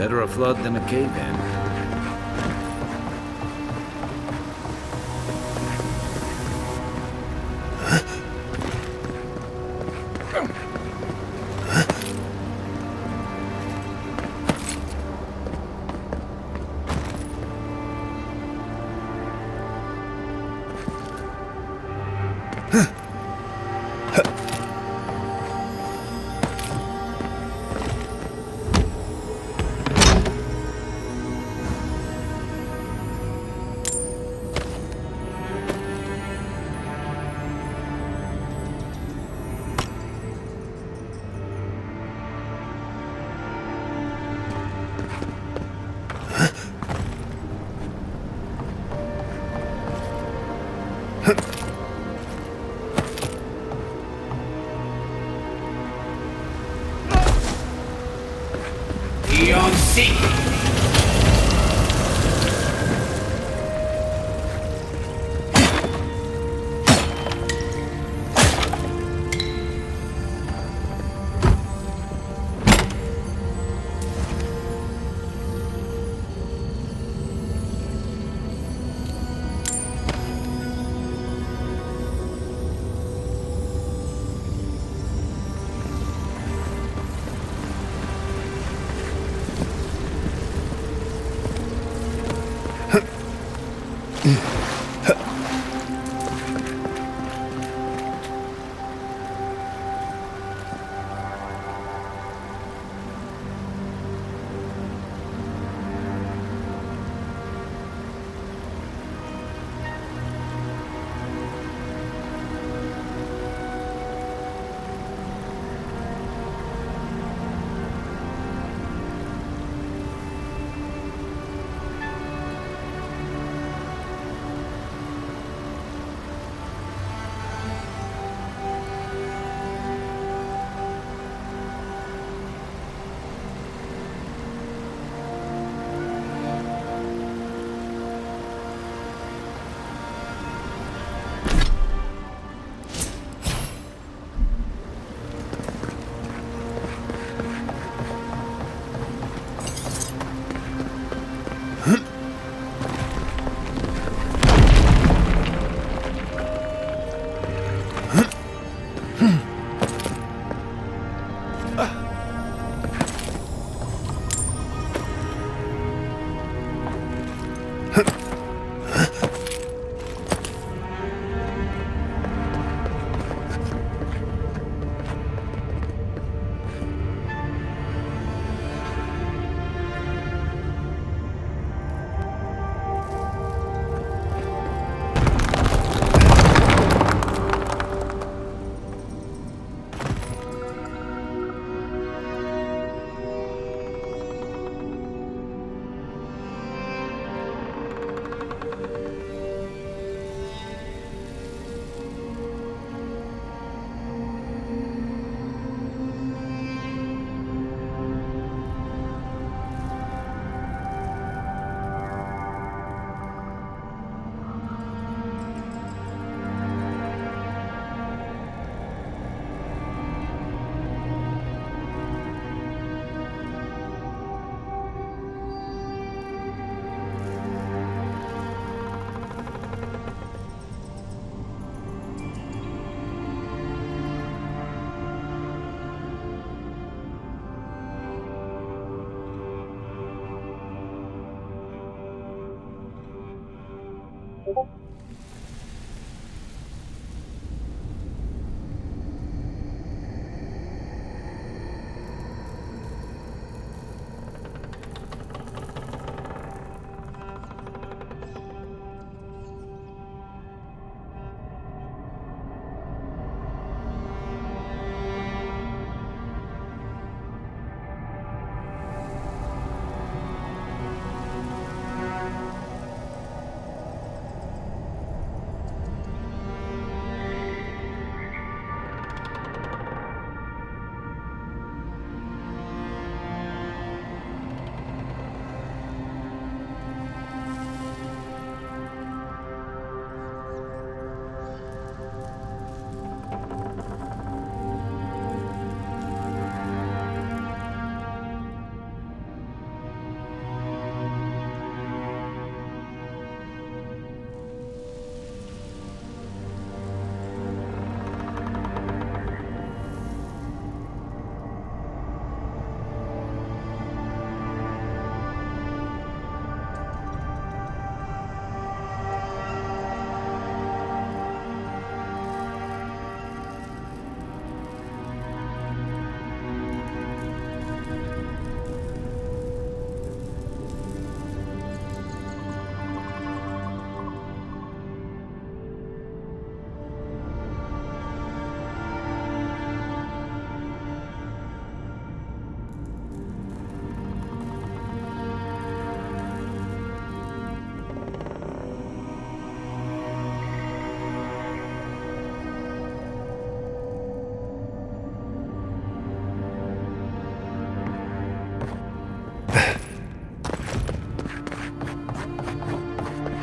Better a flood than a cave-in.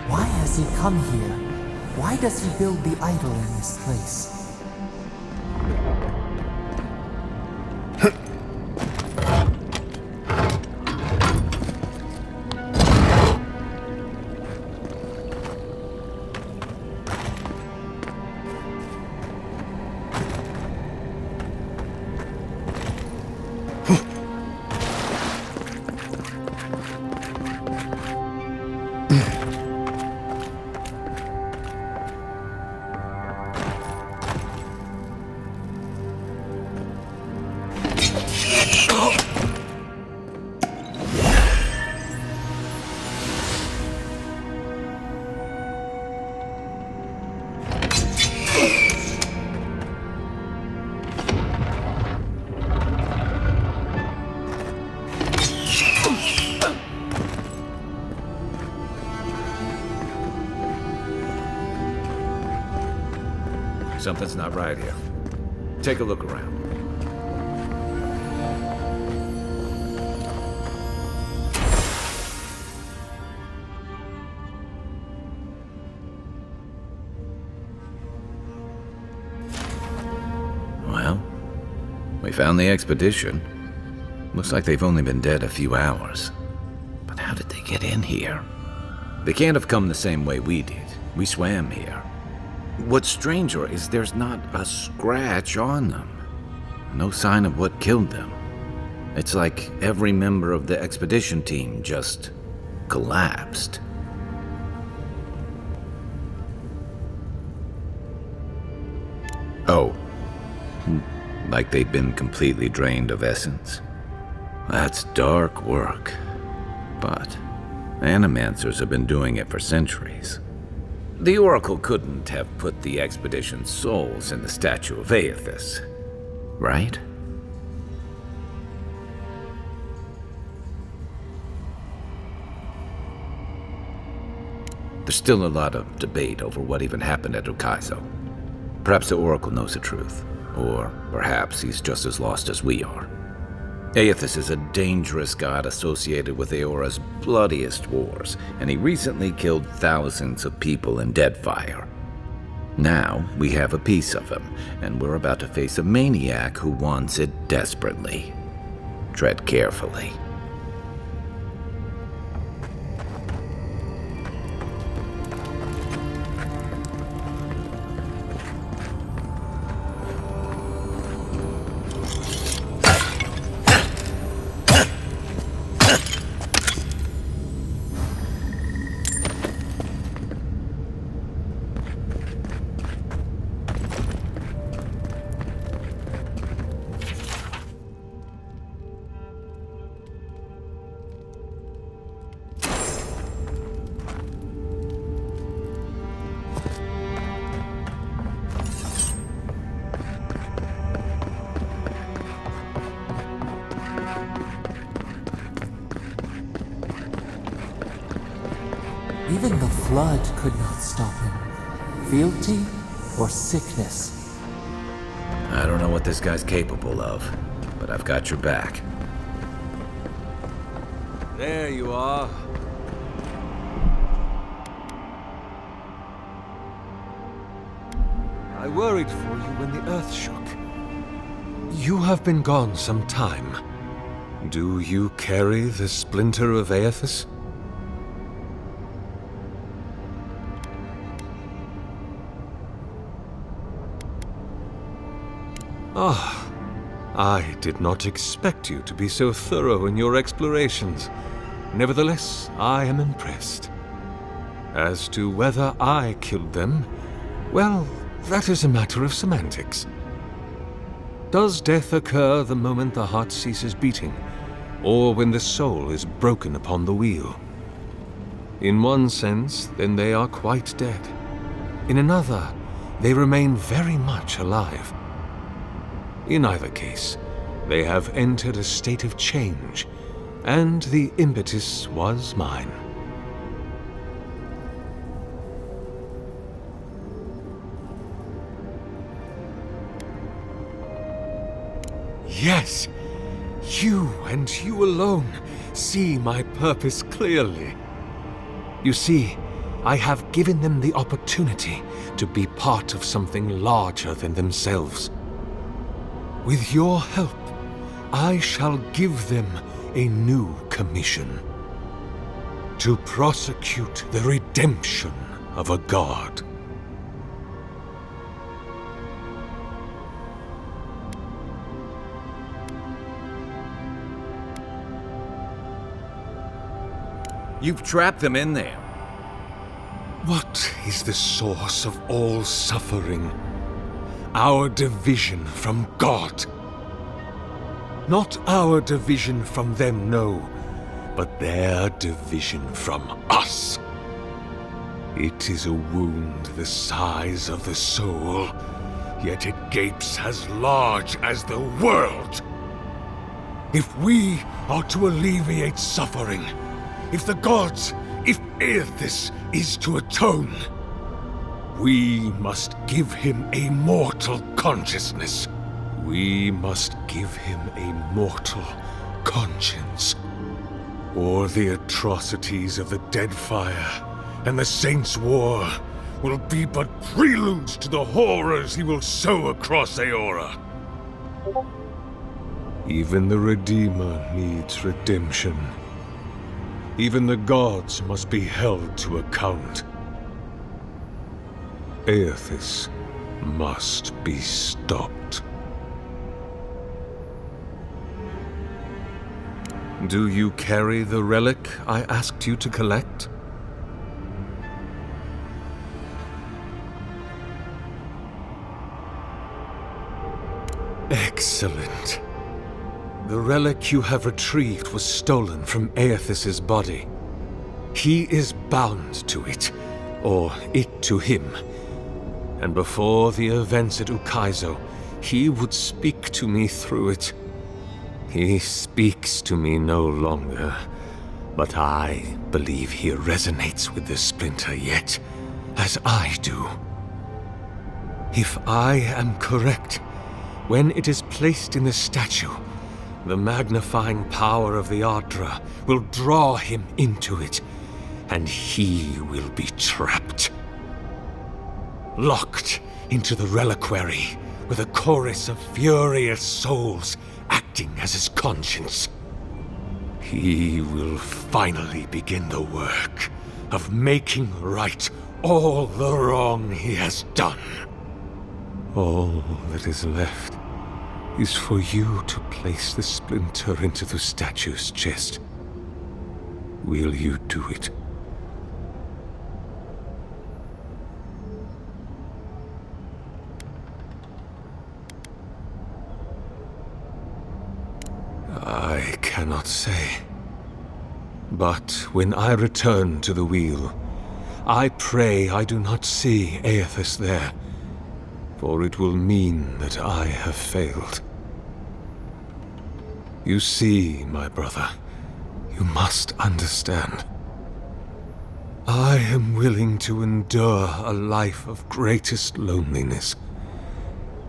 Why has he come here? Why does he build the idol in this place? Something's not right here. Take a look around. Well, we found the expedition. Looks like they've only been dead a few hours. But how did they get in here? They can't have come the same way we did. We swam here. What's stranger is there's not a scratch on them. No sign of what killed them. It's like every member of the expedition team just collapsed. Oh, like they've been completely drained of essence. That's dark work. But animancers have been doing it for centuries. The Oracle couldn't have put the expedition's souls in the statue of Aethys, right? There's still a lot of debate over what even happened at Ukaizo. Perhaps the Oracle knows the truth, or perhaps he's just as lost as we are. Aethys is a dangerous god associated with Eora's bloodiest wars, and he recently killed thousands of people in Deadfire. Now, we have a piece of him, and we're about to face a maniac who wants it desperately. Tread carefully. Even the flood could not stop him. Fealty or sickness? I don't know what this guy's capable of, but I've got your back. There you are. I worried for you when the earth shook. You have been gone some time. Do you carry the splinter of Aethys? Ah, I did not expect you to be so thorough in your explorations. Nevertheless, I am impressed. As to whether I killed them, well, that is a matter of semantics. Does death occur the moment the heart ceases beating, or when the soul is broken upon the wheel? In one sense, then they are quite dead. In another, they remain very much alive. In either case, they have entered a state of change, and the impetus was mine. Yes, you and you alone see my purpose clearly. You see, I have given them the opportunity to be part of something larger than themselves. With your help, I shall give them a new commission: to prosecute the redemption of a god. You've trapped them in there. What is the source of all suffering? Our division from God. Not our division from them, no, but their division from us. It is a wound the size of the soul, yet it gapes as large as the world. If we are to alleviate suffering, if the gods, if Aethys is to atone, we must give him a mortal consciousness. We must give him a mortal conscience. Or the atrocities of the Deadfire and the Saints' War will be but preludes to the horrors he will sow across Aora. Even the Redeemer needs redemption. Even the gods must be held to account. Aethys must be stopped. Do you carry the relic I asked you to collect? Excellent. The relic you have retrieved was stolen from Aethys' body. He is bound to it, or it to him. And before the events at Ukaizo, he would speak to me through it. He speaks to me no longer, but I believe he resonates with the splinter yet, as I do. If I am correct, when it is placed in the statue, the magnifying power of the Ardra will draw him into it, and he will be trapped. Locked into the reliquary with a chorus of furious souls acting as his conscience. He will finally begin the work of making right all the wrong he has done. All that is left is for you to place the splinter into the statue's chest. Will you do it? I cannot say. But when I return to the wheel, I pray I do not see Aethys there, for it will mean that I have failed. You see, my brother, you must understand. I am willing to endure a life of greatest loneliness,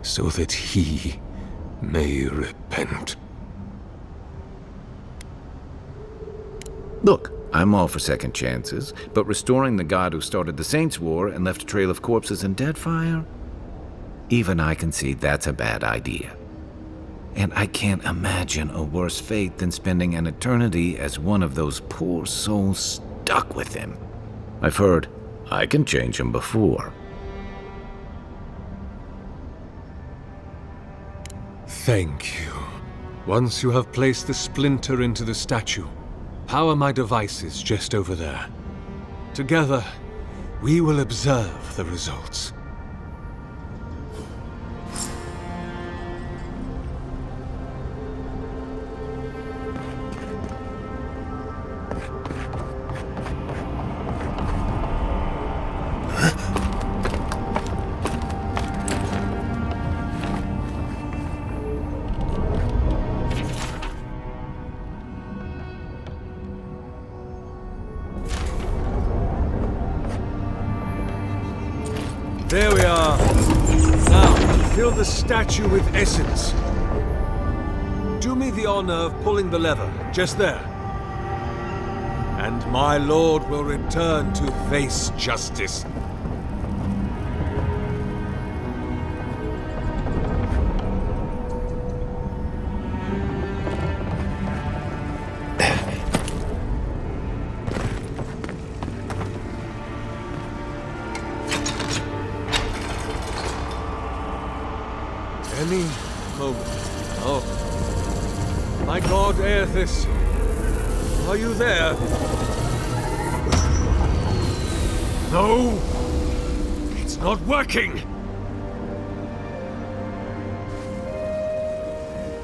so that he may repent. Look, I'm all for second chances, but restoring the god who started the Saints' War and left a trail of corpses and Deadfire? Even I can see that's a bad idea. And I can't imagine a worse fate than spending an eternity as one of those poor souls stuck with him. I've heard I can change him before. Thank you. Once you have placed the splinter into the statue, power my devices just over there. Together, we will observe the results. There we are. Now, fill the statue with essence. Do me the honor of pulling the lever, just there. and my lord will return to face justice. Any moment. Oh. My god, Aethys. Are you there? No! It's not working!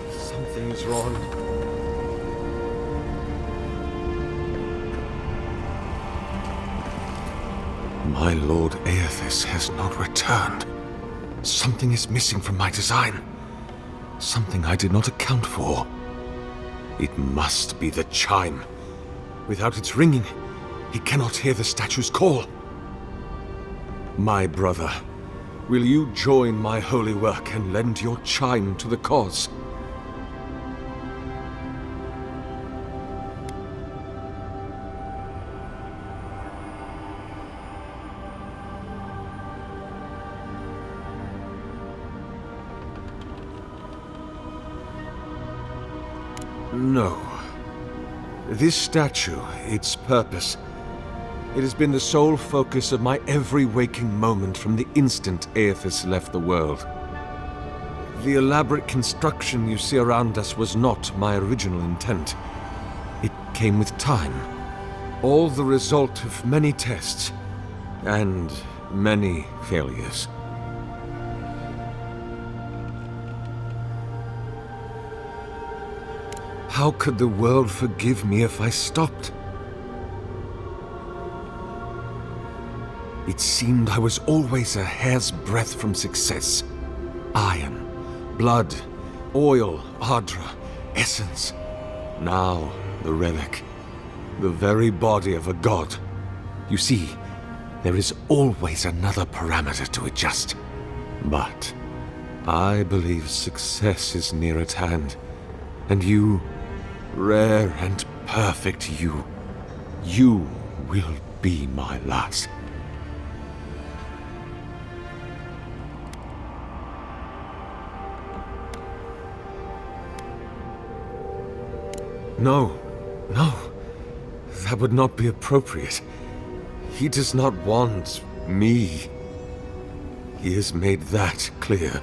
Something's wrong. My lord Aethys has not returned. Something is missing from my design. Something I did not account for. It must be the chime. Without its ringing, he cannot hear the statue's call. My brother, will you join my holy work and lend your chime to the cause? No. This statue, its purpose, it has been the sole focus of my every waking moment from the instant Aethys left the world. The elaborate construction you see around us was not my original intent. It came with time. All the result of many tests, and many failures. How could the world forgive me if I stopped? It seemed I was always a hair's breadth from success. Iron, blood, oil, Ardra, essence. Now, the relic. The very body of a god. You see, there is always another parameter to adjust. But I believe success is near at hand. And you, rare and perfect you will be my last. No, that would not be appropriate. He does not want me. He has made that clear.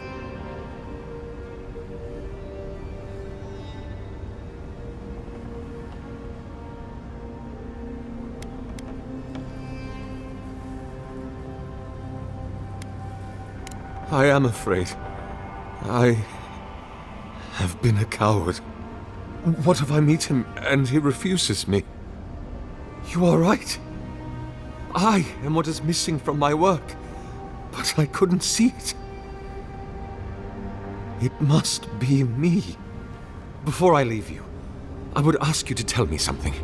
I am afraid. I have been a coward. What if I meet him and he refuses me? You are right. I am what is missing from my work, but I couldn't see it. It must be me. Before I leave you, I would ask you to tell me something.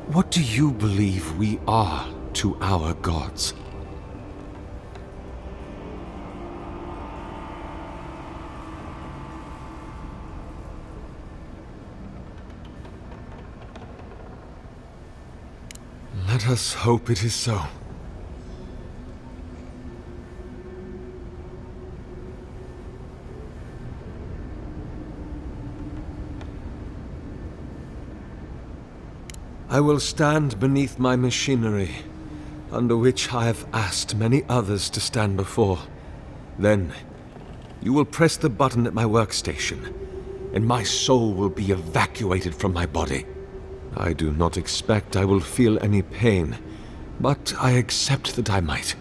What do you believe we are to our gods? Let us hope it is so. I will stand beneath my machinery, under which I have asked many others to stand before. Then, you will press the button at my workstation, and my soul will be evacuated from my body. I do not expect I will feel any pain, but I accept that I might.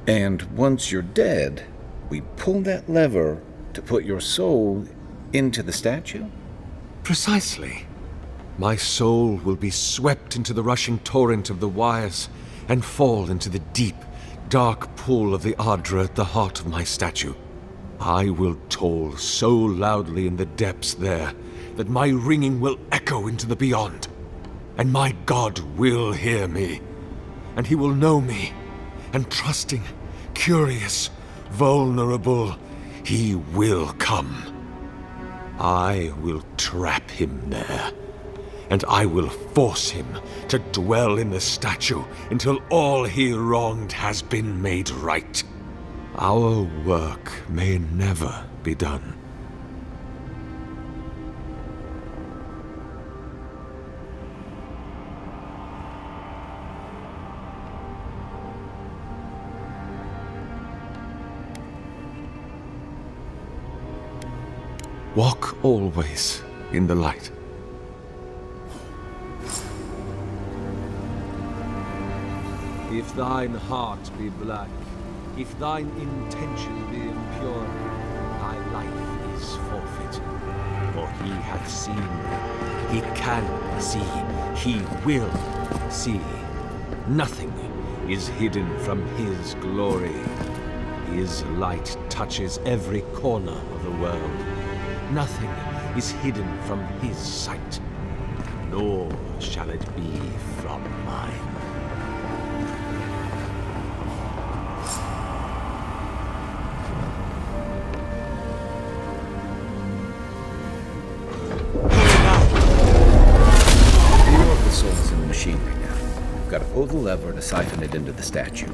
And once you're dead, we pull that lever to put your soul into the statue? Precisely. My soul will be swept into the rushing torrent of the wires and fall into the deep, dark pool of the Ardra at the heart of my statue. I will toll so loudly in the depths there that my ringing will echo into the beyond. And my God will hear me, and he will know me, and trusting, curious, vulnerable, he will come. I will trap him there, and I will force him to dwell in the statue until all he wronged has been made right. Our work may never be done. Walk always in the light. If thine heart be black, if thine intention be impure, thy life is forfeit. For he hath seen, he can see, he will see. Nothing is hidden from his glory. His light touches every corner of the world. Nothing is hidden from his sight, nor shall it be from mine. The Oracle soul is in the machinery now. We've got to pull the lever to siphon it into the statue.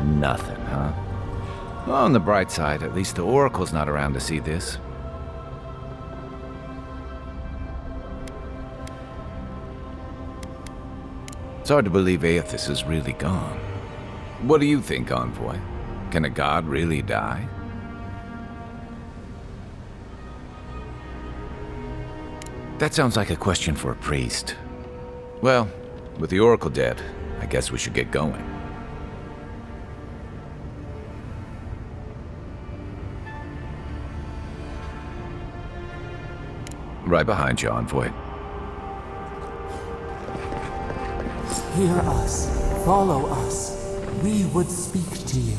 Nothing, huh? Well, on the bright side, at least the Oracle's not around to see this. It's hard to believe Aethys is really gone. What do you think, Envoy? Can a god really die? That sounds like a question for a priest. Well, with the Oracle dead, I guess we should get going. Right behind you, Envoy. Hear us, follow us. We would speak to you.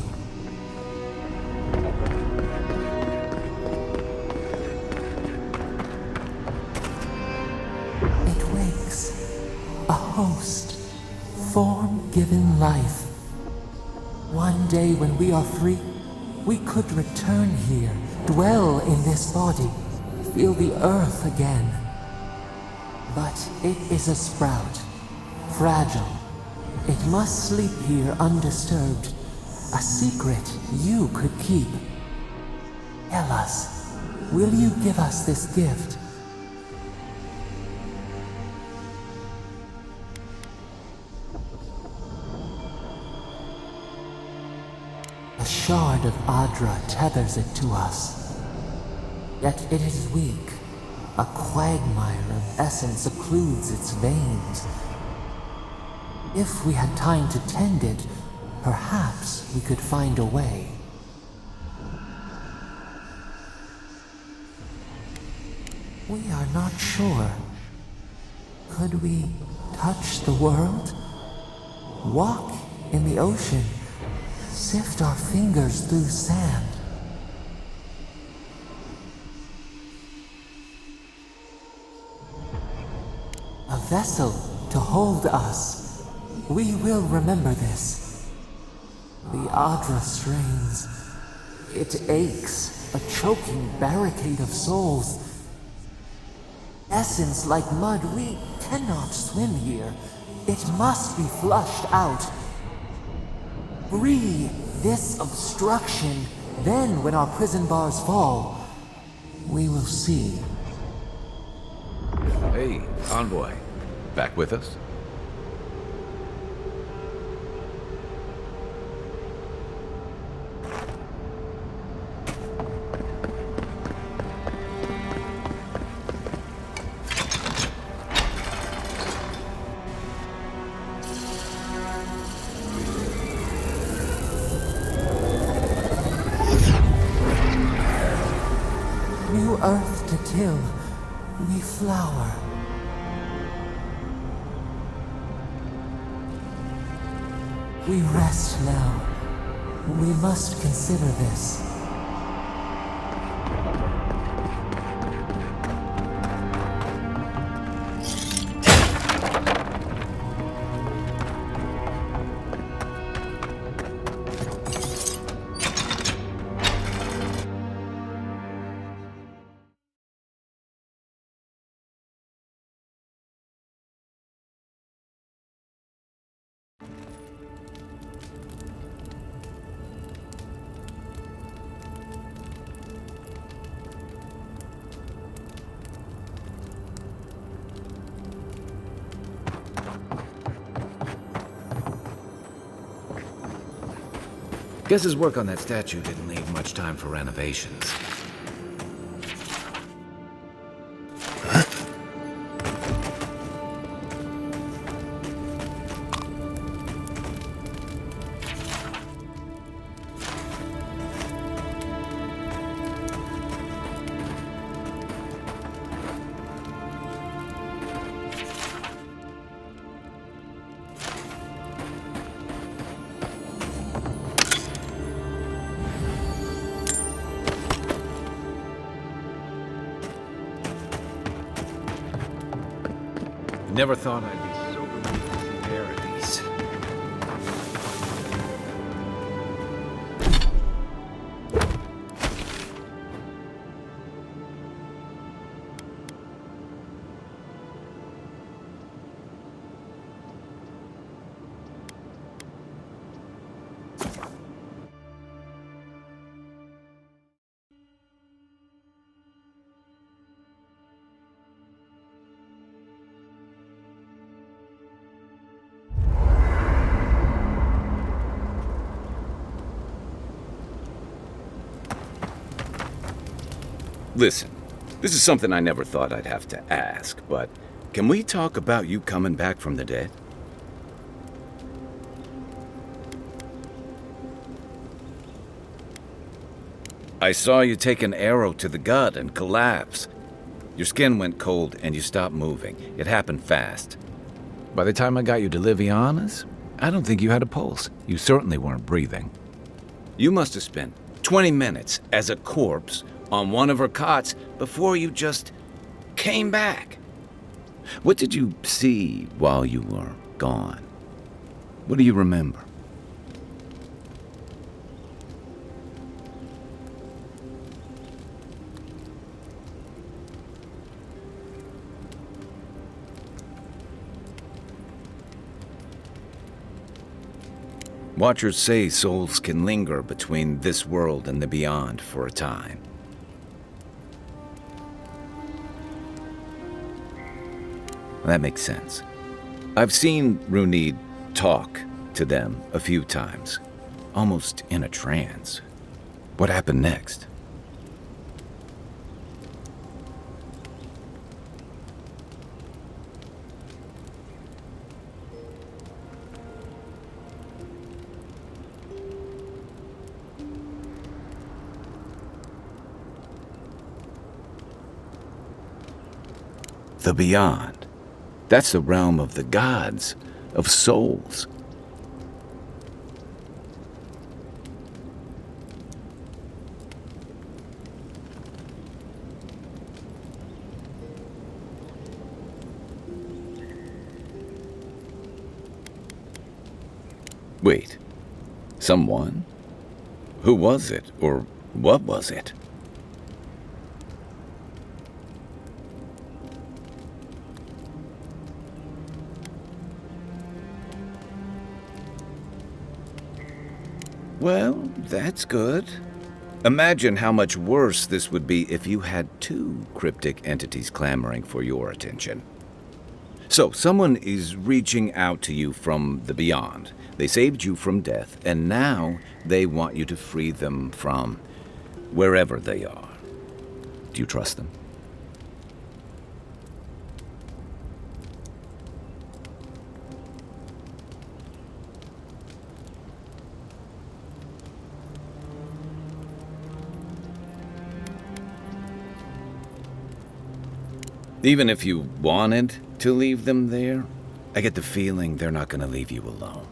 It wakes, a host, form-given life. One day when we are free, we could return here, dwell in this body, feel the earth again. But it is a sprout, fragile. It must sleep here undisturbed. A secret you could keep. Tell us, will you give us this gift? A shard of Adra tethers it to us. Yet it is weak. A quagmire of essence occludes its veins. If we had time to tend it, perhaps we could find a way. We are not sure. Could we touch the world? Walk in the ocean? Sift our fingers through sand? A vessel to hold us. We will remember this. The Adra strains. It aches, a choking barricade of souls. Essence like mud, we cannot swim here. It must be flushed out. Free this obstruction, then when our prison bars fall, we will see. Hey, Envoy. Back with us? New earth to till, we flower. We rest now. We must consider this. Guess his work on that statue didn't leave much time for renovations. Never thought I'd be so relieved to see Paradise. Listen, this is something I never thought I'd have to ask, but can we talk about you coming back from the dead? I saw you take an arrow to the gut and collapse. Your skin went cold and you stopped moving. It happened fast. By the time I got you to Liviana's, I don't think you had a pulse. You certainly weren't breathing. You must have spent 20 minutes as a corpse on one of her cots before you just came back. What did you see while you were gone? What do you remember? Watchers say souls can linger between this world and the beyond for a time. That makes sense. I've seen Runid talk to them a few times, almost in a trance. What happened next? The beyond. That's the realm of the gods, of souls. Wait, Someone? Who was it? Or what was it? Well, that's good. Imagine how much worse this would be if you had two cryptic entities clamoring for your attention. So, someone is reaching out to you from the beyond. They saved you from death, and now they want you to free them from wherever they are. Do you trust them? Even if you wanted to leave them there, I get the feeling they're not going to leave you alone.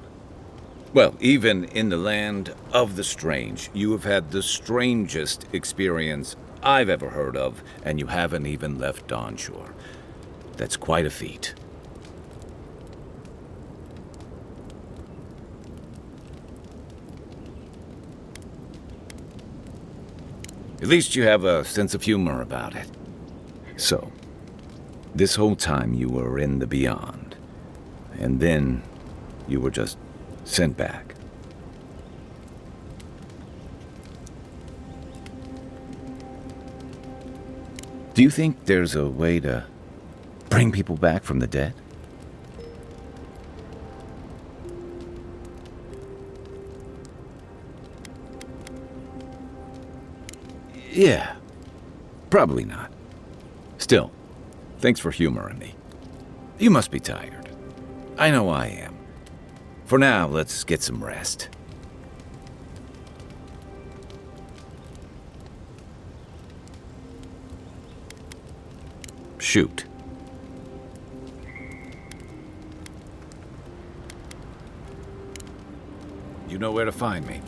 Well, even in the land of the strange, you have had the strangest experience I've ever heard of, and you haven't even left Dawn Shore. That's quite a feat. At least you have a sense of humor about it. So, this whole time you were in the beyond, and then you were just sent back. Do you think there's a way to bring people back from the dead? Yeah, probably not. Still, thanks for humoring me. You must be tired. I know I am. For now, let's get some rest. Shoot. You know where to find me.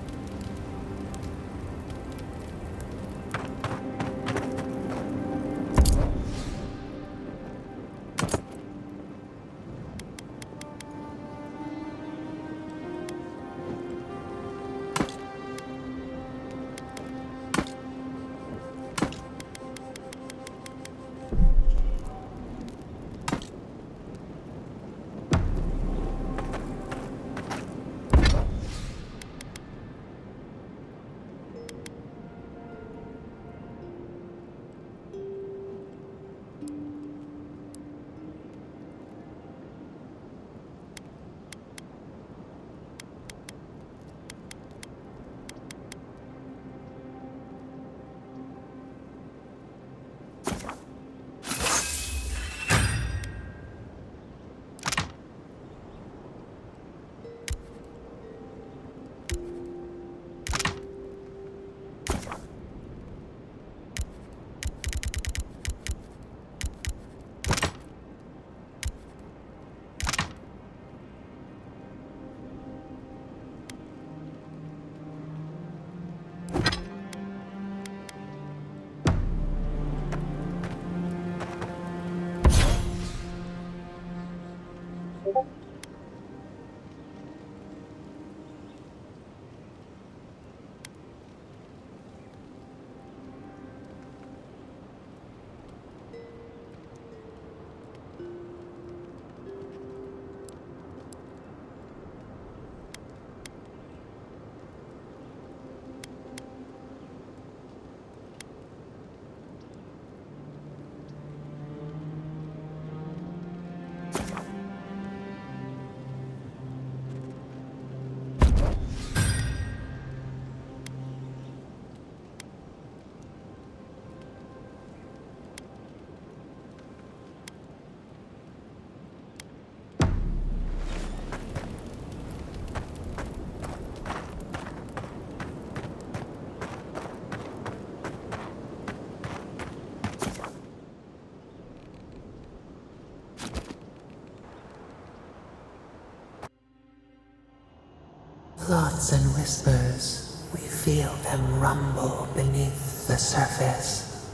Thoughts and whispers, we feel them rumble beneath the surface.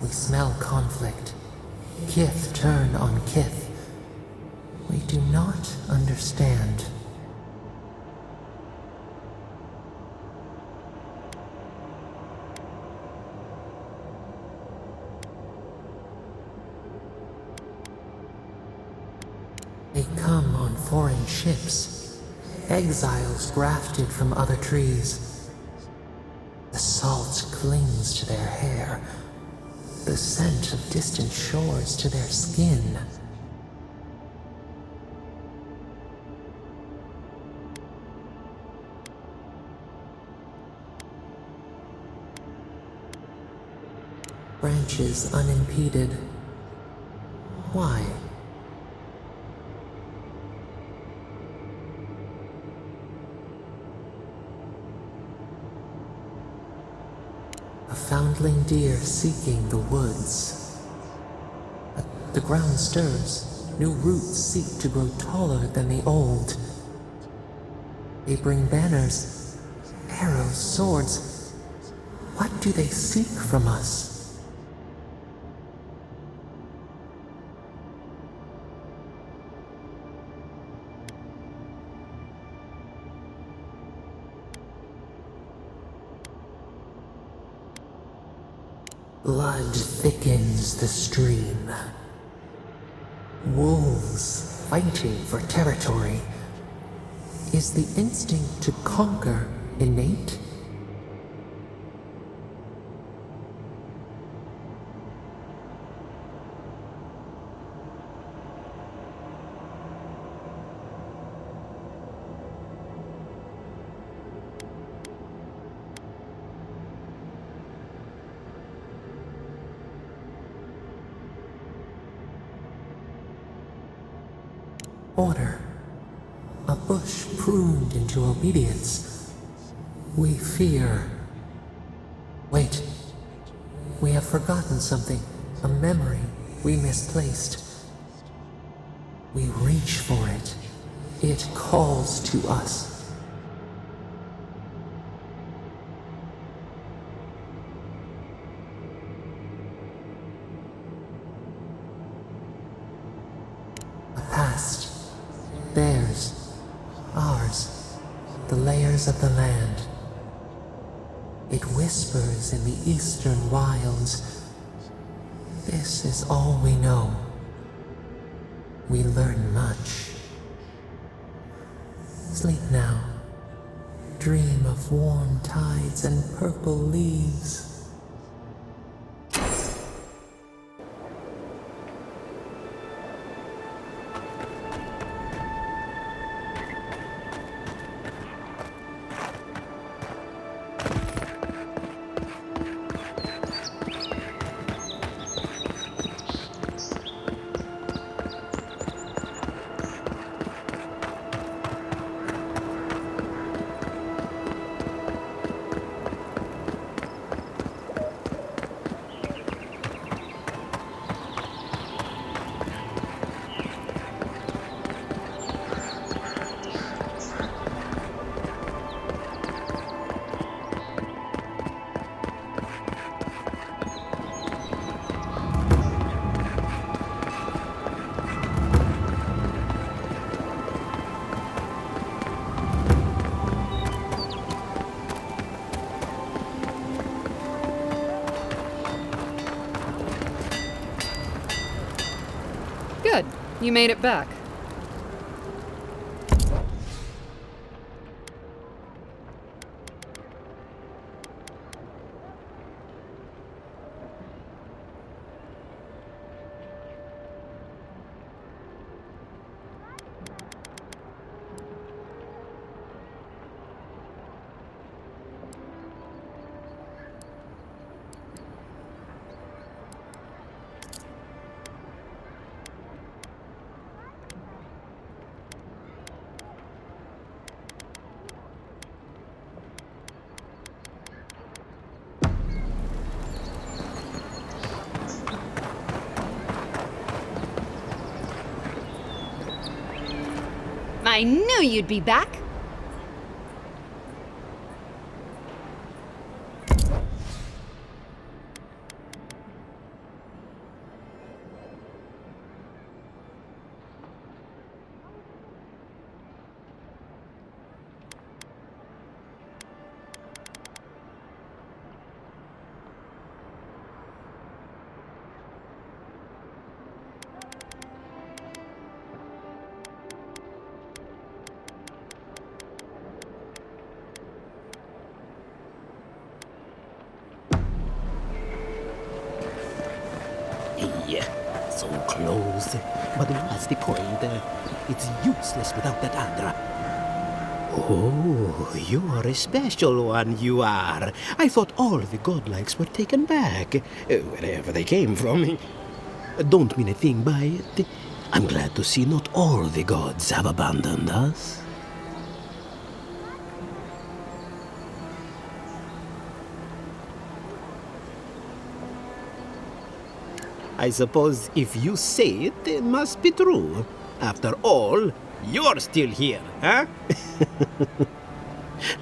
We smell conflict. Kith turn on kith. We do not understand. foreign ships, exiles grafted from other trees. The salt clings to their hair, the scent of distant shores to their skin. Branches unimpeded. Why? A foundling deer seeking the woods. The ground stirs. New roots seek to grow taller than the old. They bring banners, arrows, swords. What do they seek from us? Blood thickens the stream. Wolves fighting for territory. Is the instinct to conquer innate? Order. A bush pruned into obedience. We fear. Wait. We have forgotten something. A memory we misplaced. We reach for it. It calls to us. A past. Theirs, ours, the layers of the land. It whispers in the eastern wilds. This is all we know. We learn much. Sleep now. Dream of warm tides and purple leaves. Good. You made it back. I knew you'd be back! close. But what's the point? It's useless without that Adra. Oh, you are a special one, you are. I thought all the godlikes were taken back, wherever they came from. Don't mean a thing by it. I'm glad to see not all the gods have abandoned us. I suppose if you say it, it must be true. After all, you're still here, huh?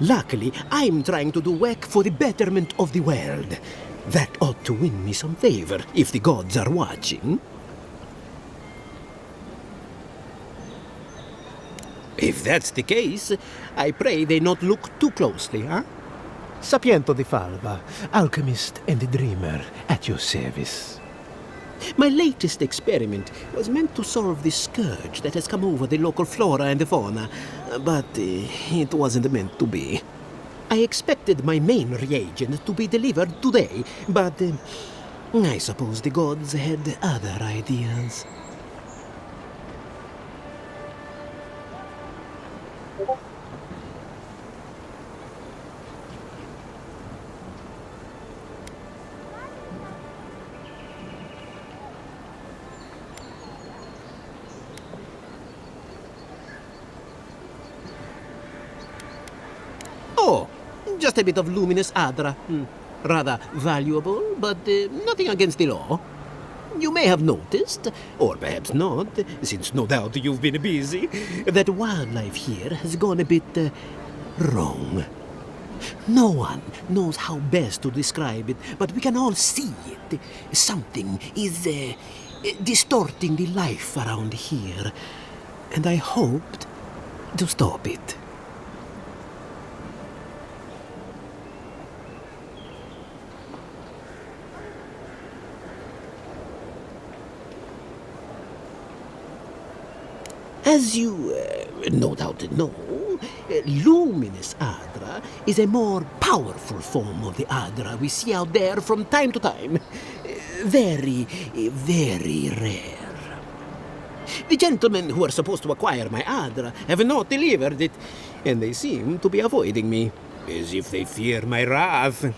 Luckily, I'm trying to do work for the betterment of the world. That ought to win me some favor if the gods are watching. If that's the case, I pray they not look too closely, huh? Sapiento di Falva, alchemist and dreamer, at your service. My latest experiment was meant to solve the scourge that has come over the local flora and the fauna, but it wasn't meant to be. I expected my main reagent to be delivered today, but I suppose the gods had other ideas. Oh, just a bit of luminous Adra. Rather valuable, but nothing against the law. You may have noticed, or perhaps not, since no doubt you've been busy, that wildlife here has gone a bit wrong. No one knows how best to describe it, but we can all see it. Something is distorting the life around here, and I hoped to stop it. As you no doubt know, luminous Adra is a more powerful form of the Adra we see out there from time to time. Very, very rare. The gentlemen who are supposed to acquire my Adra have not delivered it, and they seem to be avoiding me, as if they fear my wrath.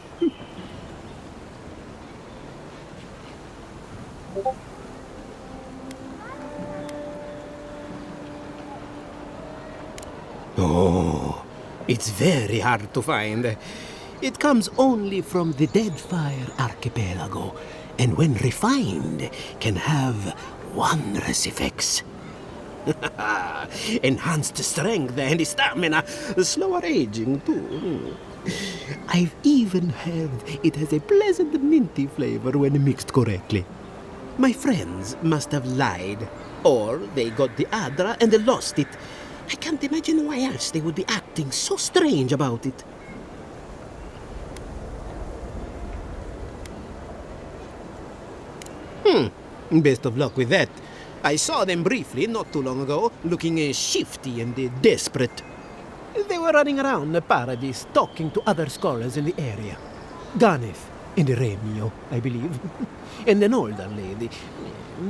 Oh, it's very hard to find. It comes only from the Deadfire Archipelago, and when refined, can have wondrous effects. Enhanced strength and stamina, slower aging too. I've even heard it has a pleasant minty flavor when mixed correctly. My friends must have lied, or they got the Adra and lost it. I can't imagine why else they would be acting so strange about it. Best of luck with that. I saw them briefly not too long ago, looking shifty and desperate. They were running around the paradise talking to other scholars in the area. Ganeth and Remio, I believe. And an older lady.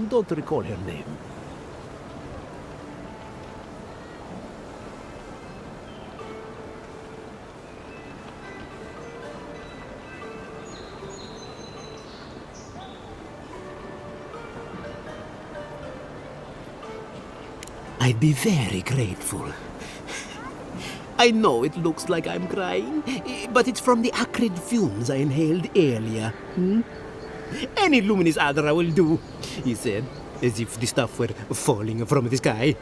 Don't recall her name. I'd be very grateful. I know it looks like I'm crying, but it's from the acrid fumes I inhaled earlier. Any luminous Adra will do, he said, as if the stuff were falling from the sky.